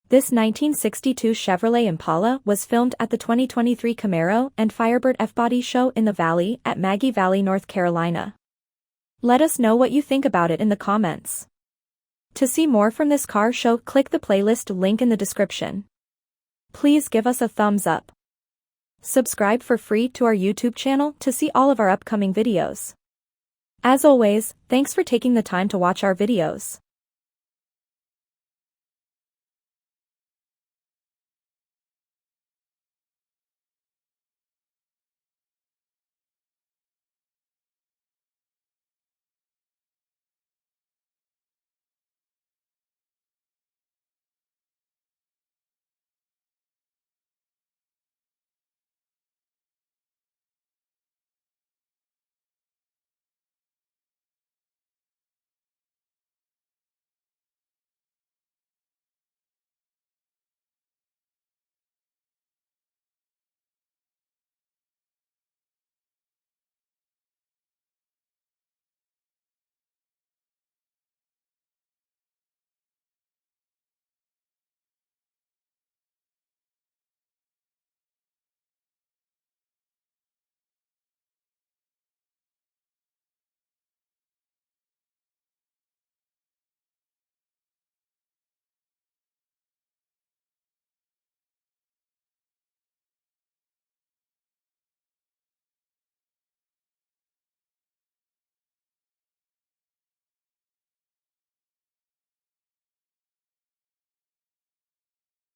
This 1962 Chevrolet Impala was filmed at the 2023 Camaro and Firebird F-Body show in the Valley at Maggie Valley, North Carolina. Let us know what you think about it in the comments. To see more from this car show, click the playlist link in the description. Please give us a thumbs up. Subscribe for free to our YouTube channel to see all of our upcoming videos. As always, thanks for taking the time to watch our videos.